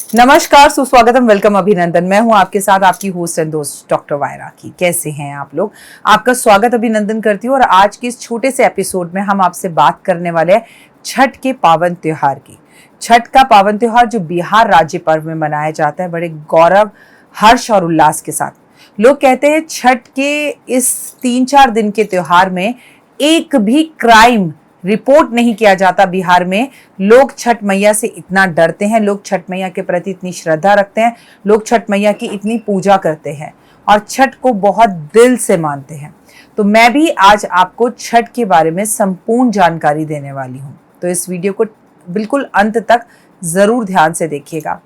नमस्कार, सुस्वागतम, वेलकम, अभिनंदन। मैं हूं आपके साथ आपकी होस्ट एंड दोस्त डॉक्टर वायरा की। कैसे हैं आप लोग? आपका स्वागत अभिनंदन करती हूँ। और आज के इस छोटे से एपिसोड में हम आपसे बात करने वाले हैं छठ के पावन त्योहार की। छठ का पावन त्योहार जो बिहार राज्य पर्व में मनाया जाता है बड़े गौरव, हर्ष और उल्लास के साथ। लोग कहते हैं छठ के इस 3-4 दिन के त्योहार में एक भी क्राइम रिपोर्ट नहीं किया जाता बिहार में। लोग छठ मैया से इतना डरते हैं, लोग छठ मैया के प्रति इतनी श्रद्धा रखते हैं, लोग छठ मैया की इतनी पूजा करते हैं और छठ को बहुत दिल से मानते हैं। तो मैं भी आज आपको छठ के बारे में संपूर्ण जानकारी देने वाली हूँ। तो इस वीडियो को बिल्कुल अंत तक जरूर ध्यान से देखिएगा।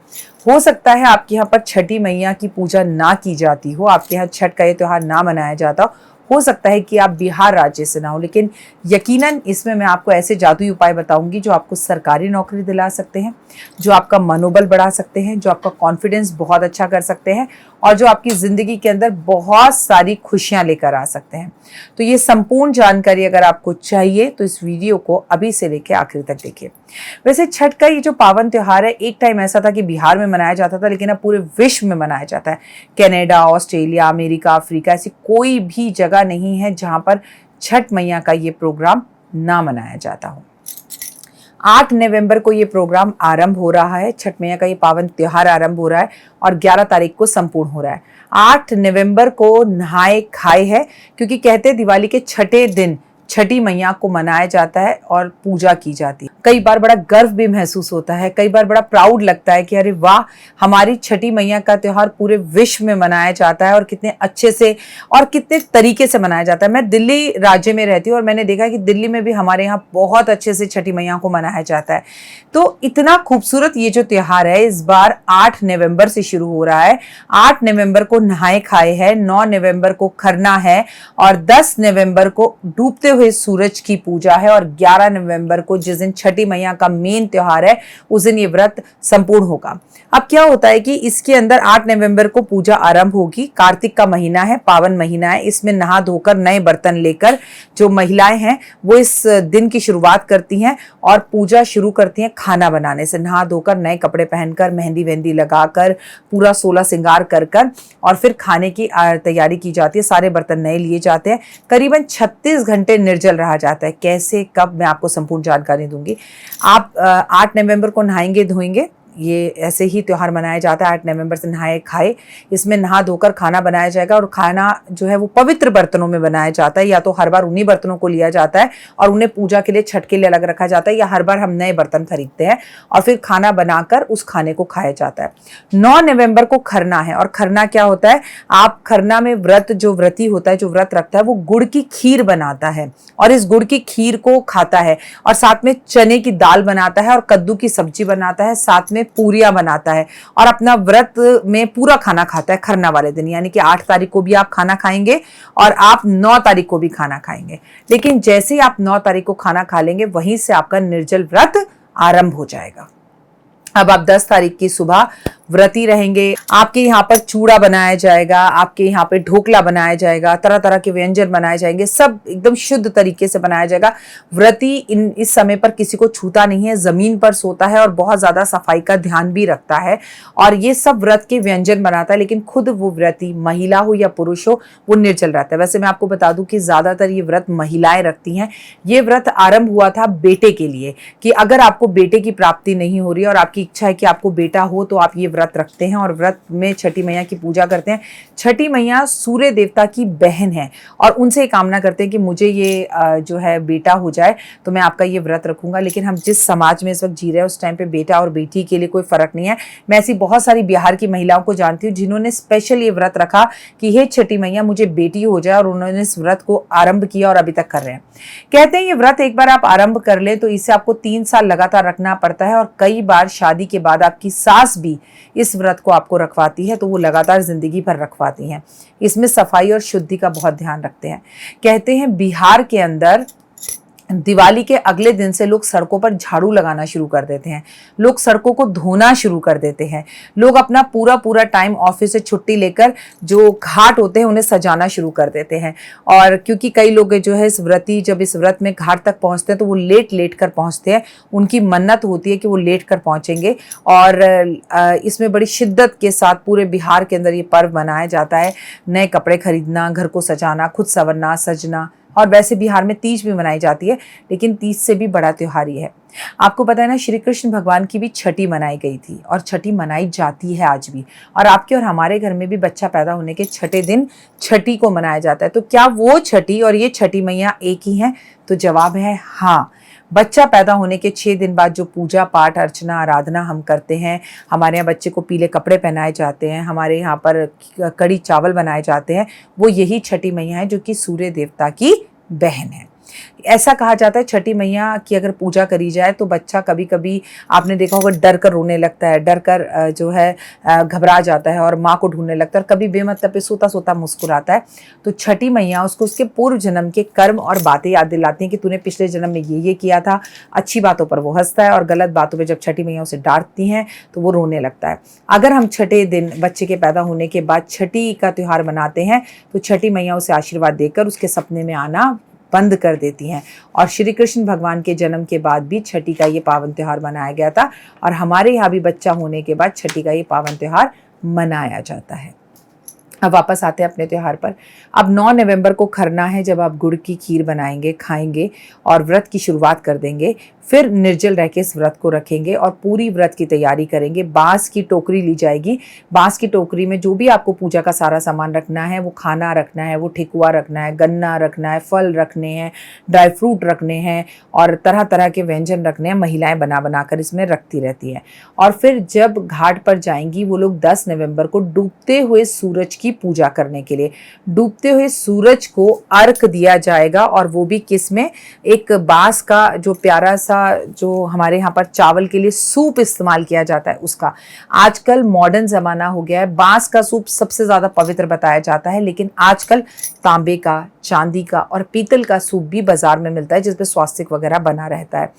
हो सकता है आपके यहाँ पर छठी मैया की पूजा ना की जाती हो, आपके यहाँ छठ का ये त्योहार ना मनाया जाता हो सकता है कि आप बिहार राज्य से ना हो, लेकिन यकीनन इसमें मैं आपको ऐसे जादुई उपाय बताऊंगी जो आपको सरकारी नौकरी दिला सकते हैं, जो आपका मनोबल बढ़ा सकते हैं, जो आपका कॉन्फिडेंस बहुत अच्छा कर सकते हैं और जो आपकी ज़िंदगी के अंदर बहुत सारी खुशियां लेकर आ सकते हैं। तो ये संपूर्ण जानकारी अगर आपको चाहिए तो इस वीडियो को अभी से लेकर आखिर तक देखिए। वैसे छठ का ये जो पावन त्योहार है, एक टाइम ऐसा था कि बिहार में मनाया जाता था, लेकिन अब पूरे विश्व में मनाया जाता है। कनाडा, ऑस्ट्रेलिया, अमेरिका, अफ्रीका, ऐसी कोई भी जगह नहीं है जहां पर छठ मैया का ये प्रोग्राम ना मनाया जाता हो। 8 नवंबर को ये प्रोग्राम आरंभ हो रहा है। छठ मैया का ये पावन त्योहार आरंभ हो रहा है और 11 तारीख को संपूर्ण हो रहा है। 8 नवंबर को नहाए खाए है, क्योंकि कहते हैं दिवाली के छठे दिन छठी मैया को मनाया जाता है और पूजा की जाती है। कई बार बड़ा गर्व भी महसूस होता है, कई बार बड़ा प्राउड लगता है कि अरे वाह, हमारी छठी मैया का त्योहार पूरे विश्व में मनाया जाता है और कितने अच्छे से और कितने तरीके से मनाया जाता है। मैं दिल्ली राज्य में रहती हूँ और मैंने देखा कि दिल्ली में भी हमारे यहाँ बहुत अच्छे से छठी मैया को मनाया जाता है। तो इतना खूबसूरत ये जो त्योहार है इस बार 8 नवंबर से शुरू हो रहा है। 8 नवंबर को नहाए खाए है, 9 नवंबर को खरना है और 10 नवंबर को डूबते हुए सूरज की पूजा है और 11 नवंबर को जिस दिन छठी मैया का मेन त्योहार है उस दिन ये व्रत संपूर्ण होगा। अब क्या होता है कि इसके अंदर 8 नवंबर को पूजा आरंभ होगी। कार्तिक का महीना है, पावन महीना है। इसमें नहा धोकर नए बर्तन लेकर जो महिलाएं हैं वो इस दिन की शुरुआत करती हैं और पूजा शुरू करती हैं खाना बनाने से। नहा धोकर नए कपड़े पहनकर, मेहंदी वेहंदी लगाकर, पूरा 16 श्रृंगार कर और फिर खाने की तैयारी की जाती है। सारे बर्तन नए लिए जाते हैं। करीबन 36 घंटे निर्जल रहा जाता है। कैसे, कब, मैं आपको संपूर्ण जानकारी दूंगी। आप 8 नवंबर को नहाएंगे धोएंगे, ये ऐसे ही त्योहार मनाया जाता है। 8 नवंबर से नहाए खाए, इसमें नहा धोकर खाना बनाया जाएगा और खाना जो है वो पवित्र बर्तनों में बनाया जाता है। या तो हर बार उन्हीं बर्तनों को लिया जाता है और उन्हें पूजा के लिए, छठ के लिए अलग रखा जाता है, या हर बार हम नए बर्तन खरीदते हैं और फिर खाना बनाकर उस खाने को खाया जाता है। 9 नवंबर को खरना है और खरना क्या होता है? आप खरना में जो व्रती होता है, जो व्रत रखता है, वो गुड़ की खीर बनाता है और इस गुड़ की खीर को खाता है और साथ में चने की दाल बनाता है और कद्दू की सब्जी बनाता है, साथ में पूरियां बनाता है और अपना व्रत में पूरा खाना खाता है खरना वाले दिन। यानी कि 8 तारीख को भी आप खाना खाएंगे और आप 9 तारीख को भी खाना खाएंगे। लेकिन जैसे ही आप 9 तारीख को खाना खा लेंगे, वहीं से आपका निर्जल व्रत आरंभ हो जाएगा। अब आप 10 तारीख की सुबह व्रती रहेंगे। आपके यहाँ पर चूड़ा बनाया जाएगा, आपके यहाँ पे ढोकला बनाया जाएगा, तरह तरह के व्यंजन बनाए जाएंगे, सब एकदम शुद्ध तरीके से बनाया जाएगा। व्रती इस समय पर किसी को छूता नहीं है, जमीन पर सोता है और बहुत ज्यादा सफाई का ध्यान भी रखता है और ये सब व्रत के व्यंजन बनाता है। लेकिन खुद वो व्रती, महिला हो या पुरुष हो, वो निर्जल रहता है। वैसे मैं आपको बता दूं कि ज्यादातर ये व्रत महिलाएं रखती हैं। ये व्रत आरंभ हुआ था बेटे के लिए, कि अगर आपको बेटे की प्राप्ति नहीं हो रही और आपकी इच्छा है कि आपको बेटा हो तो आप ये व्रत रखते हैं और व्रत में छठी मैया की पूजा करते हैं। छठी मैया सूर्य देवता की बहन है और उनसे कामना करते हैं कि मुझे ये जो है बेटा हो जाए तो मैं आपका ये व्रत रखूंगा। लेकिन हम जिस समाज में इस वक्त जी रहे हैं उस टाइम पे बेटा और बेटी के लिए कोई फर्क नहीं है। मैं ऐसी बहुत सारी बिहार की महिलाओं को जानती हूँ जिन्होंने स्पेशल ये व्रत रखा कि हे छठी मैया मुझे बेटी हो जाए, और उन्होंने इस व्रत को आरंभ किया और अभी तक कर रहे हैं। कहते हैं ये व्रत एक बार आप आरंभ कर ले तो इसे आपको 3 साल लगातार रखना पड़ता है और कई बार शादी के बाद आपकी सास भी इस व्रत को आपको रखवाती है, तो वो लगातार जिंदगी भर रखवाती हैं। इसमें सफाई और शुद्धि का बहुत ध्यान रखते हैं। कहते हैं बिहार के अंदर दिवाली के अगले दिन से लोग सड़कों पर झाड़ू लगाना शुरू कर देते हैं, लोग सड़कों को धोना शुरू कर देते हैं, लोग अपना पूरा पूरा टाइम ऑफिस से छुट्टी लेकर जो घाट होते हैं उन्हें सजाना शुरू कर देते हैं। और क्योंकि कई लोग जो है इस व्रती जब इस व्रत में घाट तक पहुंचते हैं तो वो लेट लेट कर पहुंचते हैं, उनकी मन्नत होती है कि वो लेट कर पहुंचेंगे। और इसमें बड़ी शिद्दत के साथ पूरे बिहार के अंदर ये पर्व मनाया जाता है। नए कपड़े खरीदना, घर को सजाना, खुद संवरना सजना। और वैसे बिहार में तीज भी मनाई जाती है, लेकिन तीज से भी बड़ा त्योहार ही है। आपको पता है ना, श्री कृष्ण भगवान की भी छठी मनाई गई थी और छठी मनाई जाती है आज भी। और आपके और हमारे घर में भी बच्चा पैदा होने के छठे दिन छठी को मनाया जाता है। तो क्या वो छठी और ये छठी मैया एक ही हैं? तो जवाब है हाँ। बच्चा पैदा होने के 6 दिन बाद जो पूजा पाठ अर्चना आराधना हम करते हैं, हमारे यहाँ बच्चे को पीले कपड़े पहनाए जाते हैं, हमारे यहाँ पर कड़ी चावल बनाए जाते हैं, वो यही छठी मैया है जो कि सूर्य देवता की बहन है। ऐसा कहा जाता है छठी मैया की अगर पूजा करी जाए तो बच्चा कभी कभी आपने देखा होगा डर कर रोने लगता है, डर कर जो है घबरा जाता है और माँ को ढूंढने लगता है, और कभी बेमतलब पे सोता सोता मुस्कुराता है। तो छठी मैया उसको उसके पूर्व जन्म के कर्म और बातें याद दिलाती हैं कि तूने पिछले जन्म में ये किया था। अच्छी बातों पर वो हंसता है और गलत बातों पर जब छठी मैया उसे डांटती हैं तो वो रोने लगता है। अगर हम छठे दिन बच्चे के पैदा होने के बाद छठी का त्यौहार मनाते हैं तो छठी मैया उसे आशीर्वाद देकर उसके सपने में आना बंद कर देती हैं। और श्री कृष्ण भगवान के जन्म के बाद भी छठी का ये पावन त्यौहार मनाया गया था, और हमारे यहाँ भी बच्चा होने के बाद छठी का ये पावन त्यौहार मनाया जाता है। अब वापस आते हैं अपने त्यौहार पर। अब 9 नवंबर को खरना है, जब आप गुड़ की खीर बनाएंगे, खाएंगे और व्रत की शुरुआत कर देंगे। फिर निर्जल रह के इस व्रत को रखेंगे और पूरी व्रत की तैयारी करेंगे। बांस की टोकरी ली जाएगी, बांस की टोकरी में जो भी आपको पूजा का सारा सामान रखना है, वो खाना रखना है, वो ठेकुआ रखना है, गन्ना रखना है, फल रखने हैं, ड्राई फ्रूट रखने हैं और तरह तरह के व्यंजन रखने हैं। महिलाएं बना बना कर इसमें रखती रहती हैं। और फिर जब घाट पर जाएंगी वो लोग 10 नवंबर को डूबते हुए सूरज की पूजा करने के लिए, डूबते हुए सूरज को अर्घ दिया जाएगा। और वो भी किस में? एक बांस का जो प्यारा सा, जो हमारे यहाँ पर चावल के लिए सूप इस्तेमाल किया जाता है उसका। आजकल मॉडर्न जमाना हो गया है, बांस का सूप सबसे ज्यादा पवित्र बताया जाता है, लेकिन आजकल तांबे का, चांदी का और पीतल का सूप भी बाजार में मिलता है जिसपे स्वास्तिक वगैरह बना रहता है।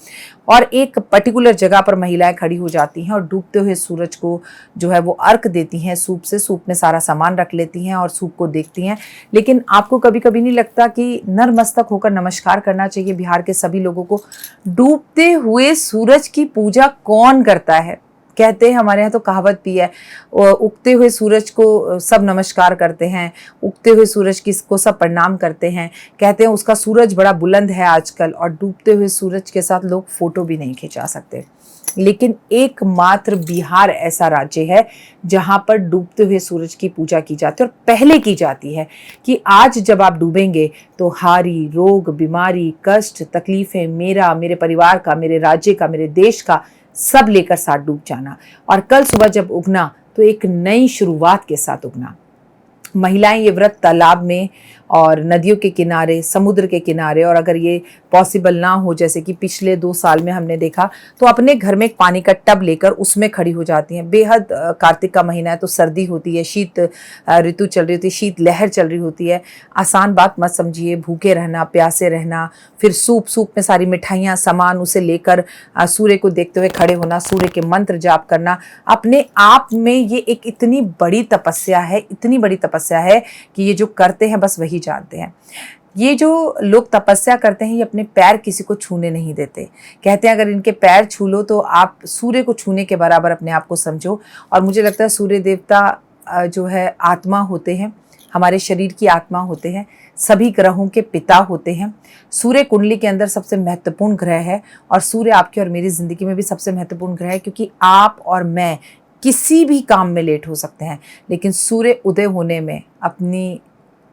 और एक पर्टिकुलर जगह पर महिलाएं खड़ी हो जाती हैं और डूबते हुए सूरज को जो है वो अर्घ देती हैं सूप से। सूप में सारा सामान रख लेती हैं और सूप को देखती हैं। लेकिन आपको कभी कभी नहीं लगता कि नतमस्तक होकर नमस्कार करना चाहिए बिहार के सभी लोगों को? डूबते हुए सूरज की पूजा कौन करता है? कहते हैं, हमारे यहाँ तो कहावत भी है, उगते हुए सूरज को सब नमस्कार करते हैं, उगते हुए सूरज को सब प्रणाम करते हैं। कहते हैं उसका सूरज बड़ा बुलंद है आजकल, और डूबते हुए सूरज के साथ लोग फोटो भी नहीं खिंचा सकते। लेकिन एकमात्र बिहार ऐसा राज्य है जहां पर डूबते हुए सूरज की पूजा की जाती है, और पहले की जाती है कि आज जब आप डूबेंगे तो हारी, रोग, बीमारी, कष्ट, तकलीफें, मेरा, मेरे परिवार का, मेरे राज्य का, मेरे देश का, सब लेकर साथ डूब जाना। और कल सुबह जब उगना तो एक नई शुरुआत के साथ उगना। महिलाएं ये व्रत तालाब में और नदियों के किनारे, समुद्र के किनारे, और अगर ये पॉसिबल ना हो जैसे कि पिछले 2 साल में हमने देखा, तो अपने घर में एक पानी का टब लेकर उसमें खड़ी हो जाती हैं। बेहद कार्तिक का महीना है तो सर्दी होती है, शीत ऋतु चल रही होती है, शीत लहर चल रही होती है। आसान बात मत समझिए, भूखे रहना, प्यासे रहना, फिर सूप में सारी मिठाइयाँ, सामान उसे लेकर सूर्य को देखते हुए खड़े होना, सूर्य के मंत्र जाप करना, अपने आप में ये एक इतनी बड़ी तपस्या है, इतनी बड़ी तपस्या है कि ये जो करते हैं बस वही जानते हैं। ये जो लोग तपस्या करते हैं ये अपने पैर किसी को छूने नहीं देते। कहते हैं अगर इनके पैर छू लो तो आप सूर्य को छूने के बराबर अपने आप को समझो। और मुझे लगता है सूर्य देवता जो है आत्मा होते हैं, हमारे शरीर की आत्मा होते हैं, सभी ग्रहों के पिता होते हैं। सूर्य कुंडली के अंदर सबसे महत्वपूर्ण ग्रह है, और सूर्य आपकी और मेरी ज़िंदगी में भी सबसे महत्वपूर्ण ग्रह है, क्योंकि आप और मैं किसी भी काम में लेट हो सकते हैं, लेकिन सूर्य उदय होने में अपनी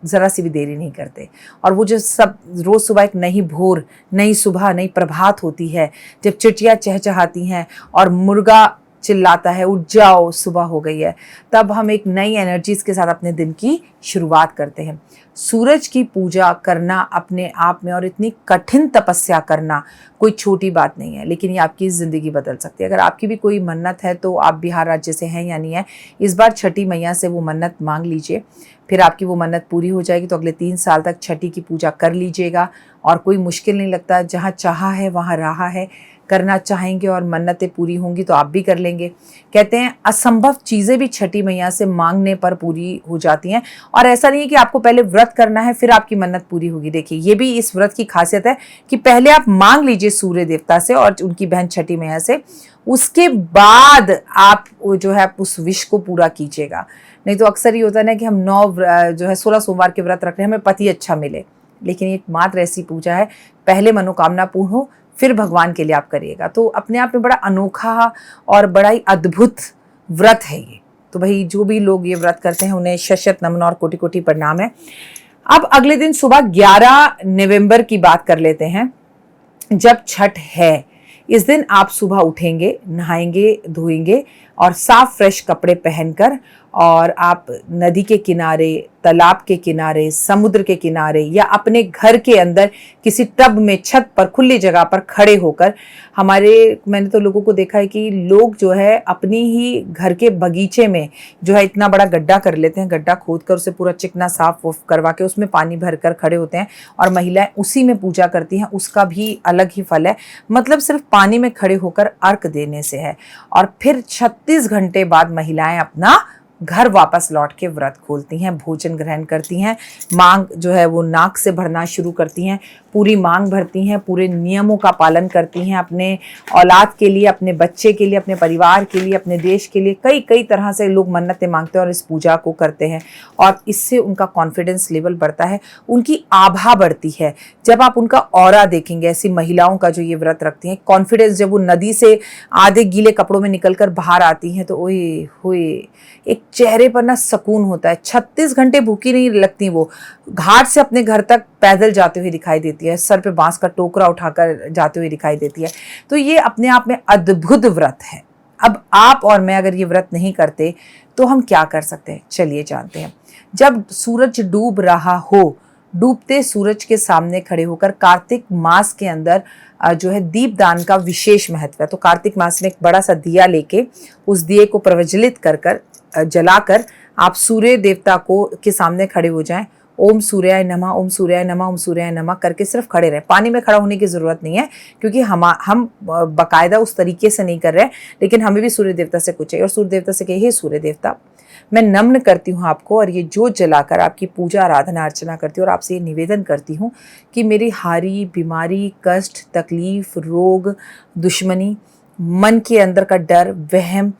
ज़रा सी भी देरी नहीं करते। और वो जो सब रोज़ सुबह एक नई भोर, नई सुबह, नई प्रभात होती है, जब चिड़िया चहचहाती हैं और मुर्गा चिल्लाता है उठ जाओ सुबह हो गई है, तब हम एक नई एनर्जीज के साथ अपने दिन की शुरुआत करते हैं। सूरज की पूजा करना अपने आप में और इतनी कठिन तपस्या करना कोई छोटी बात नहीं है, लेकिन ये आपकी ज़िंदगी बदल सकती है। अगर आपकी भी कोई मन्नत है तो आप बिहार राज्य से हैं या नहीं है, इस बार छठी मैया से वो मन्नत मांग लीजिए, फिर आपकी वो मन्नत पूरी हो जाएगी। तो अगले 3 साल तक छठी की पूजा कर लीजिएगा और कोई मुश्किल नहीं लगता। जहाँ चाहा है वहाँ रहा है, करना चाहेंगे और मन्नतें पूरी होंगी तो आप भी कर लेंगे। कहते हैं असंभव चीज़ें भी छठी मैया से मांगने पर पूरी हो जाती हैं। और ऐसा नहीं है कि आपको पहले व्रत करना है फिर आपकी मन्नत पूरी होगी। देखिए ये भी इस व्रत की खासियत है कि पहले आप मांग लीजिए सूर्य देवता से और उनकी बहन छठी मैया से, उसके बाद आप जो है उस विश को पूरा कीजिएगा। नहीं तो अक्सर ये होता है ना कि हम 16 सोमवार के व्रत रख रहे हैं, हमें पति अच्छा मिले, लेकिन एक मात्र ऐसी पूजा है पहले मनोकामना पूर्ण हो फिर भगवान के लिए आप करिएगा। तो अपने आप में बड़ा अनोखा और बड़ा ही अद्भुत व्रत है ये। तो भाई जो भी लोग ये व्रत करते हैं उन्हें शत नमन और कोटि कोटि प्रणाम है। अब अगले दिन सुबह 11 नवंबर की बात कर लेते हैं, जब छठ है। इस दिन आप सुबह उठेंगे, नहाएंगे धोएंगे और साफ फ्रेश कपड़े पहनकर और आप नदी के किनारे, तालाब के किनारे, समुद्र के किनारे या अपने घर के अंदर किसी टब में, छत पर, खुली जगह पर खड़े होकर, मैंने तो लोगों को देखा है कि लोग जो है अपनी ही घर के बगीचे में जो है इतना बड़ा गड्ढा कर लेते हैं, गड्ढा खोद कर उसे पूरा चिकना साफ करवा के उसमें पानी भर कर खड़े होते हैं और महिलाएं उसी में पूजा करती हैं। उसका भी अलग ही फल है, मतलब सिर्फ पानी में खड़े होकर अर्घ देने से है। और फिर 36 घंटे बाद महिलाएं अपना घर वापस लौट के व्रत खोलती हैं, भोजन ग्रहण करती हैं, मांग जो है वो नाक से भरना शुरू करती हैं, पूरी मांग भरती हैं, पूरे नियमों का पालन करती हैं, अपने औलाद के लिए, अपने बच्चे के लिए, अपने परिवार के लिए, अपने देश के लिए कई कई तरह से लोग मन्नतें मांगते हैं और इस पूजा को करते हैं। और इससे उनका कॉन्फिडेंस लेवल बढ़ता है, उनकी आभा बढ़ती है। जब आप उनका ऑरा देखेंगे ऐसी महिलाओं का जो ये व्रत रखती हैं, कॉन्फिडेंस, जब वो नदी से आधे गीले कपड़ों में निकलकर बाहर आती हैं तो ओए होए एक चेहरे पर ना सुकून होता है। 36 घंटे भूखी नहीं लगती, वो घाट से अपने घर तक पैदल जाते हुए दिखाई देती है, सर पे बांस का टोकरा उठाकर जाते हुए दिखाई देती है। तो ये अपने आप में अद्भुत व्रत है। अब आप और मैं अगर ये व्रत नहीं करते तो हम क्या कर सकते हैं, चलिए जानते हैं। जब सूरज डूब रहा हो, डूबते सूरज के सामने खड़े होकर कार्तिक मास के अंदर जो है दीपदान का विशेष महत्व है। तो कार्तिक मास में एक बड़ा सा दिया लेके उस दिए को प्रज्वलित कर जलाकर आप सूर्य देवता को के सामने खड़े हो जाएं। ओम सूर्याय नमः, ओम सूर्याय नमः, ओम सूर्याय नमः करके सिर्फ खड़े रहें। पानी में खड़ा होने की ज़रूरत नहीं है, क्योंकि हम बाकायदा उस तरीके से नहीं कर रहे हैं, लेकिन हमें भी सूर्य देवता से कुछ चाहिए। और सूर्य देवता से कहिए, हे सूर्य देवता, मैं नम्न करती हूँ आपको और ये जोत जलाकर आपकी पूजा आराधना अर्चना करती हूँ और आपसे ये निवेदन करती हूँ कि मेरी हारी, बीमारी, कष्ट, तकलीफ, रोग, दुश्मनी, मन के अंदर का डर, वहम,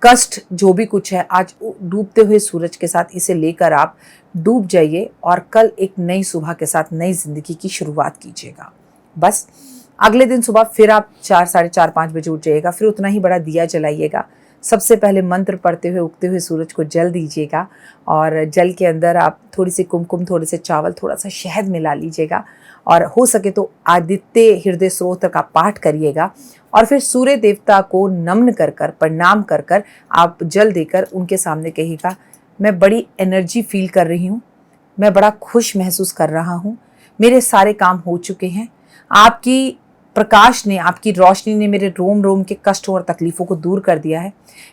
कष्ट, जो भी कुछ है, आज डूबते हुए सूरज के साथ इसे लेकर आप डूब जाइए और कल एक नई सुबह के साथ नई जिंदगी की शुरुआत कीजिएगा। बस अगले दिन सुबह फिर आप 4, साढ़े 4, 5 बजे उठ जाइएगा, फिर उतना ही बड़ा दिया जलाइएगा। सबसे पहले मंत्र पढ़ते हुए उगते हुए सूरज को जल दीजिएगा और जल के अंदर आप थोड़ी सी कुमकुम, थोड़े से चावल, थोड़ा सा शहद मिला लीजिएगा और हो सके तो आदित्य हृदय स्रोत का पाठ करिएगा। और फिर सूर्य देवता को नमन कर कर, प्रणाम कर कर आप जल देकर उनके सामने कहिएगा, मैं बड़ी एनर्जी फील कर रही हूँ, मैं बड़ा खुश महसूस कर रहा हूँ, मेरे सारे काम हो चुके हैं, आपकी प्रकाश ने, आपकी रोशनी ने मेरे रोम रोम के कष्टों और तकलीफ़ों को दूर कर दिया है,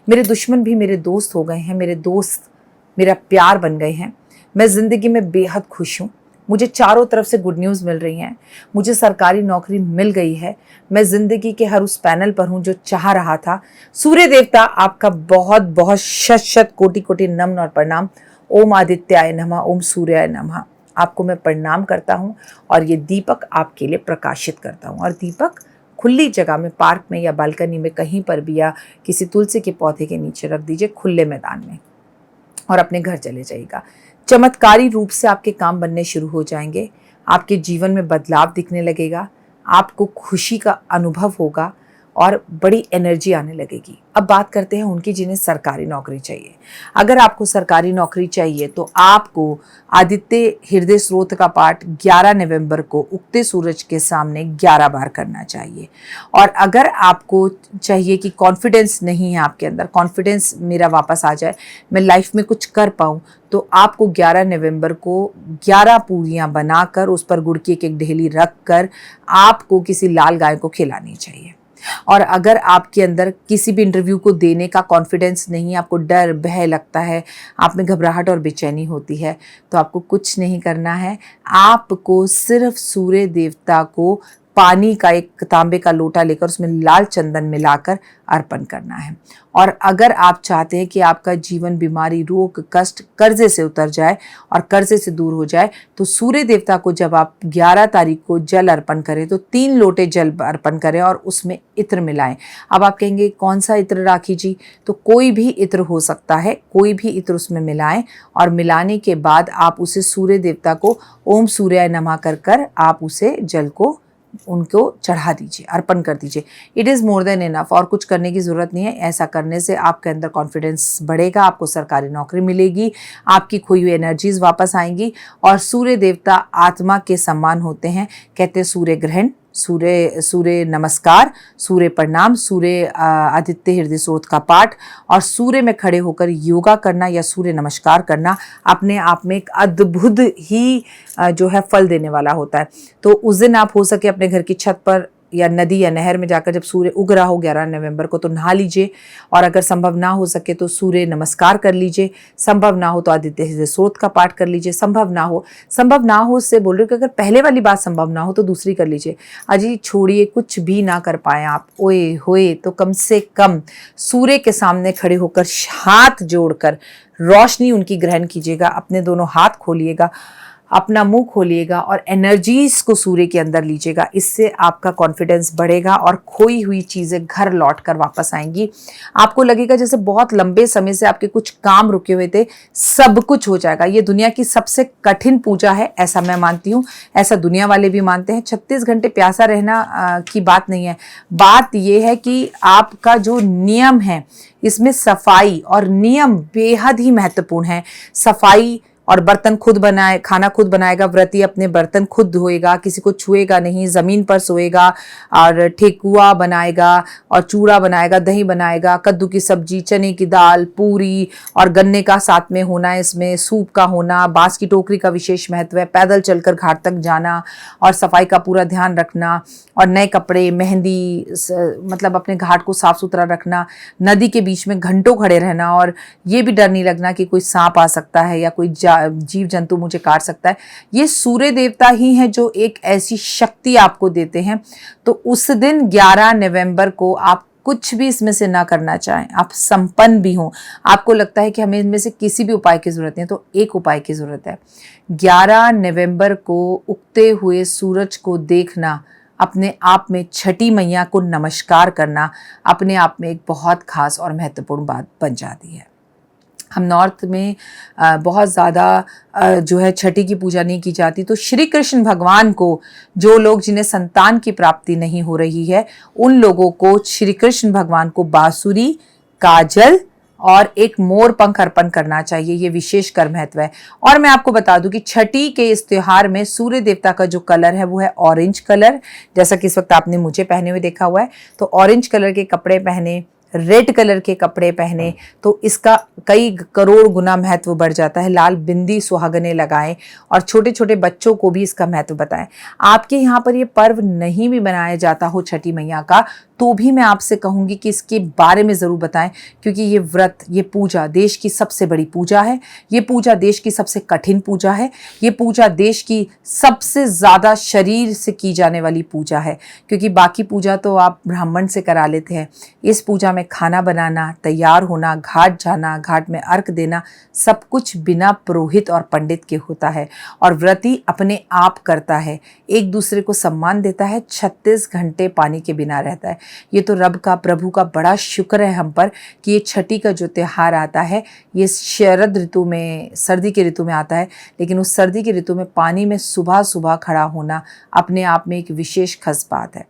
मेरे दुश्मन भी मेरे दोस्त हो गए हैं, मेरे दोस्त मेरा प्यार बन गए हैं, मैं ज़िंदगी में बेहद खुश हूँ, मुझे चारों तरफ से गुड न्यूज़ मिल रही हैं, मुझे सरकारी नौकरी मिल गई है, मैं ज़िंदगी के हर उस पैनल पर हूँ जो चाह रहा था। सूर्य देवता आपका बहुत बहुत शत शत कोटि कोटि नमन और प्रणाम। ओम आदित्याय नमः, ओम सूर्याय नमः। आपको मैं प्रणाम करता हूँ और ये दीपक आपके लिए प्रकाशित करता हूँ। और दीपक खुली जगह में, पार्क में या बालकनी में कहीं पर भी, या किसी तुलसी के पौधे के नीचे रख दीजिए, खुले मैदान में, और अपने घर चले जाइएगा। चमत्कारी रूप से आपके काम बनने शुरू हो जाएंगे, आपके जीवन में बदलाव दिखने लगेगा, आपको खुशी का अनुभव होगा और बड़ी एनर्जी आने लगेगी। अब बात करते हैं उनकी जिन्हें सरकारी नौकरी चाहिए। अगर आपको सरकारी नौकरी चाहिए तो आपको आदित्य हृदय स्रोत का पाठ 11 नवंबर को उगते सूरज के सामने 11 बार करना चाहिए। और अगर आपको चाहिए कि कॉन्फिडेंस नहीं है आपके अंदर, कॉन्फिडेंस मेरा वापस आ जाए, मैं लाइफ में कुछ कर पाऊँ, तो आपको 11 नवंबर को 11 पूरियां बनाकर उस पर गुड़ की एक ढेली रख कर आपको किसी लाल गाय को खिलानी चाहिए। और अगर आपके अंदर किसी भी इंटरव्यू को देने का कॉन्फिडेंस नहीं है, आपको डर भय लगता है, आप में घबराहट और बेचैनी होती है, तो आपको कुछ नहीं करना है। आपको सिर्फ सूर्य देवता को पानी का एक तांबे का लोटा लेकर उसमें लाल चंदन मिलाकर अर्पण करना है। और अगर आप चाहते हैं कि आपका जीवन बीमारी रोग कष्ट कर्जे से उतर जाए और कर्जे से दूर हो जाए, तो सूर्य देवता को जब आप 11 तारीख को जल अर्पण करें तो 3 लोटे जल अर्पण करें और उसमें इत्र मिलाएं। अब आप कहेंगे कौन सा इत्र राखी जी? तो कोई भी इत्र हो सकता है, कोई भी इत्र उसमें मिलाएं और मिलाने के बाद आप उसे सूर्य देवता को ओम सूर्याय नमः कर आप उसे जल को उनको चढ़ा दीजिए, अर्पण कर दीजिए। It is more than enough, और कुछ करने की ज़रूरत नहीं है। ऐसा करने से आपके अंदर कॉन्फिडेंस बढ़ेगा, आपको सरकारी नौकरी मिलेगी, आपकी खोई हुई एनर्जीज वापस आएंगी। और सूर्य देवता आत्मा के समान होते हैं। कहते हैं सूर्य ग्रहण, सूर्य नमस्कार, सूर्य प्रणाम, सूर्य आदित्य हृदय स्रोत का पाठ और सूर्य में खड़े होकर योगा करना या सूर्य नमस्कार करना अपने आप में एक अद्भुत ही जो है फल देने वाला होता है। तो उस दिन आप हो सके अपने घर की छत पर या नदी या नहर में जाकर जब सूर्य उग रहा हो 11 नवंबर को, तो नहा लीजिए। और अगर संभव ना हो सके तो सूर्य नमस्कार कर लीजिए, संभव ना हो तो आदित्य हृदय स्रोत का पाठ कर लीजिए, संभव ना हो उससे बोल रही हूँ कि अगर पहले वाली बात संभव ना हो तो दूसरी कर लीजिए। अजी छोड़िए, कुछ भी ना कर पाए आप, ओए होए तो कम से कम सूर्य के सामने खड़े होकर हाथ जोड़कर रोशनी उनकी ग्रहण कीजिएगा। अपने दोनों हाथ खोलिएगा, अपना मुंह खोलिएगा और एनर्जीज को सूर्य के अंदर लीजिएगा। इससे आपका कॉन्फिडेंस बढ़ेगा और खोई हुई चीज़ें घर लौट कर वापस आएंगी। आपको लगेगा जैसे बहुत लंबे समय से आपके कुछ काम रुके हुए थे, सब कुछ हो जाएगा। ये दुनिया की सबसे कठिन पूजा है, ऐसा मैं मानती हूँ, ऐसा दुनिया वाले भी मानते हैं। 36 घंटे प्यासा रहना की बात नहीं है। बात यह है कि आपका जो नियम है इसमें सफाई और नियम बेहद ही महत्वपूर्ण है। सफाई और बर्तन खुद बनाए, खाना खुद बनाएगा, व्रती अपने बर्तन खुद धोएगा, किसी को छुएगा नहीं, ज़मीन पर सोएगा और ठेकुआ बनाएगा और चूड़ा बनाएगा, दही बनाएगा, कद्दू की सब्जी, चने की दाल, पूरी और गन्ने का साथ में होना, इसमें सूप का होना, बांस की टोकरी का विशेष महत्व है, पैदल चलकर घाट तक जाना और सफाई का पूरा ध्यान रखना और नए कपड़े, मेहंदी, मतलब अपने घाट को साफ सुथरा रखना, नदी के बीच में घंटों खड़े रहना और ये भी डर नहीं लगना कि कोई सांप आ सकता है या कोई जीव जंतु मुझे काट सकता है। ये सूर्य देवता ही हैं जो एक ऐसी शक्ति आपको देते हैं। तो उस दिन 11 नवंबर को आप कुछ भी इसमें से ना करना चाहें, आप संपन्न भी हों, आपको लगता है कि हमें इनमें से किसी भी उपाय की जरूरत नहीं है, तो एक उपाय की जरूरत है। 11 नवंबर को उगते हुए सूरज को देखना, अपने आप में छठी मैया को नमस्कार करना अपने आप में एक बहुत खास और महत्वपूर्ण बात बन जाती है। हम नॉर्थ में बहुत ज़्यादा जो है छठी की पूजा नहीं की जाती, तो श्री कृष्ण भगवान को जो लोग जिन्हें संतान की प्राप्ति नहीं हो रही है, उन लोगों को श्री कृष्ण भगवान को बांसुरी, काजल और एक मोर पंख अर्पण करना चाहिए। ये विशेष कर महत्व है। और मैं आपको बता दूं कि छठी के इस त्योहार में सूर्य देवता का जो कलर है वो है ऑरेंज कलर, जैसा कि इस वक्त आपने मुझे पहने हुए देखा हुआ है। तो ऑरेंज कलर के कपड़े पहने, रेड कलर के कपड़े पहने तो इसका कई करोड़ गुना महत्व बढ़ जाता है। लाल बिंदी सुहागने लगाएं और छोटे छोटे बच्चों को भी इसका महत्व बताएं। आपके यहाँ पर ये पर्व नहीं भी मनाया जाता हो छठी मैया का, तो भी मैं आपसे कहूँगी कि इसके बारे में ज़रूर बताएं, क्योंकि ये व्रत, ये पूजा देश की सबसे बड़ी पूजा है। ये पूजा देश की सबसे कठिन पूजा है। ये पूजा देश की सबसे ज़्यादा शरीर से की जाने वाली पूजा है, क्योंकि बाकी पूजा तो आप ब्राह्मण से करा लेते हैं। इस पूजा में खाना बनाना, तैयार होना, घाट जाना, घाट में अर्घ देना, सब कुछ बिना पुरोहित और पंडित के होता है। और व्रती अपने आप करता है, एक दूसरे को सम्मान देता है, 36 घंटे पानी के बिना रहता है। ये तो रब का, प्रभु का बड़ा शुक्र है हम पर कि ये छठी का जो त्योहार आता है ये शरद ऋतु में, सर्दी के ऋतु में आता है। लेकिन उस सर्दी के ऋतु में पानी में सुबह सुबह खड़ा होना अपने आप में एक विशेष खास बात है।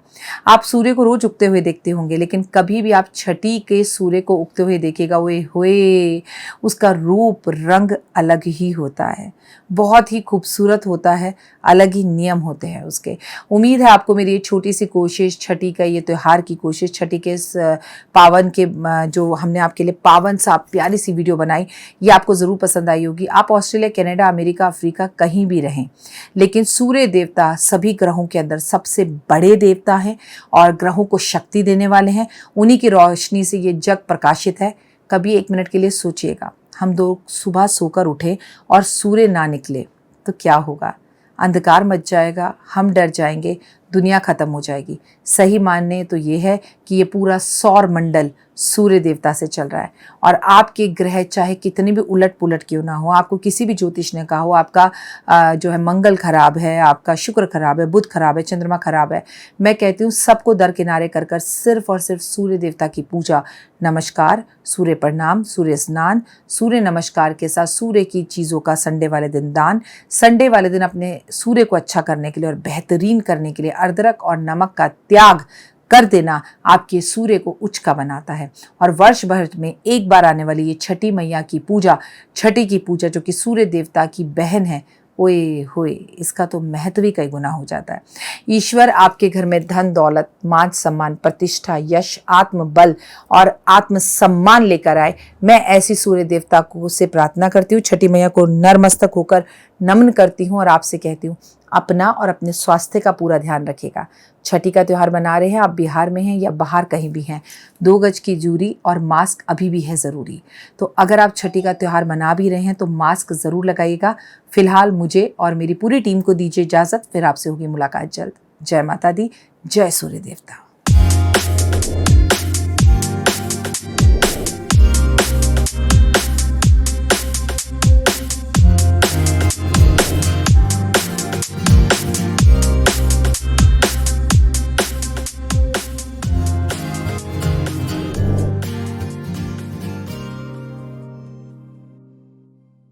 आप सूर्य को रोज उगते हुए देखते होंगे, लेकिन कभी भी आप छठी के सूर्य को उगते हुए देखिएगा, ओए होए, उसका रूप रंग अलग ही होता है, बहुत ही खूबसूरत होता है, अलग ही नियम होते हैं उसके। उम्मीद है आपको मेरी ये छोटी सी कोशिश, छठी का ये त्योहार की कोशिश, छठी के इस पावन के जो हमने आपके लिए पावन सा प्यारी सी वीडियो बनाई, ये आपको ज़रूर पसंद आई होगी। आप ऑस्ट्रेलिया, कनाडा, अमेरिका, अफ्रीका कहीं भी रहें, लेकिन सूर्य देवता सभी ग्रहों के अंदर सबसे बड़े देवता हैं और ग्रहों को शक्ति देने वाले हैं। उन्हीं की रोशनी से ये जग प्रकाशित है। कभी एक मिनट के लिए सोचिएगा, हम दो सुबह सोकर उठे और सूर्य ना निकले तो क्या होगा? अंधकार मच जाएगा, हम डर जाएंगे, दुनिया खत्म हो जाएगी। सही मानने तो ये है कि ये पूरा सौर मंडल सूर्य देवता से चल रहा है और आपके ग्रह चाहे कितने भी उलट पुलट क्यों ना हो, आपको किसी भी ज्योतिष ने कहा हो आपका जो है मंगल खराब है, आपका शुक्र खराब है, बुध खराब है, चंद्रमा खराब है, मैं कहती हूँ सबको दरकिनारे कर कर सिर्फ और सिर्फ सूर्य देवता की पूजा, नमस्कार, सूर्य प्रणाम, सूर्य स्नान, सूर्य नमस्कार के साथ सूर्य की चीज़ों का संडे वाले दिन दान, संडे वाले दिन अपने सूर्य को अच्छा करने के लिए और बेहतरीन करने के लिए अदरक और नमक का त्याग कर देना आपके सूर्य को उच्च का बनाता है। और वर्ष भर में एक बार आने वाली ये छठी मैया की पूजा, छठी की पूजा जो कि सूर्य देवता की बहन है, ओए होए, इसका तो महत्व ही कई गुना हो जाता है। ईश्वर आपके घर में धन दौलत, मान सम्मान, प्रतिष्ठा, यश, आत्मबल और आत्मसम्मान लेकर आए, मैं ऐसी सूर्य देवता को से प्रार्थना करती हूँ। छठी मैया को नतमस्तक होकर नमन करती हूँ और आपसे कहती हूँ अपना और अपने स्वास्थ्य का पूरा ध्यान रखिएगा। छठी का त्यौहार मना रहे हैं, आप बिहार में हैं या बाहर कहीं भी हैं, 2 गज की दूरी और मास्क अभी भी है ज़रूरी। तो अगर आप छठी का त्यौहार मना भी रहे हैं तो मास्क ज़रूर लगाइएगा। फिलहाल मुझे और मेरी पूरी टीम को दीजिए इजाज़त, फिर आपसे होगी मुलाकात जल्द। जय माता दी, जय सूर्य देवता।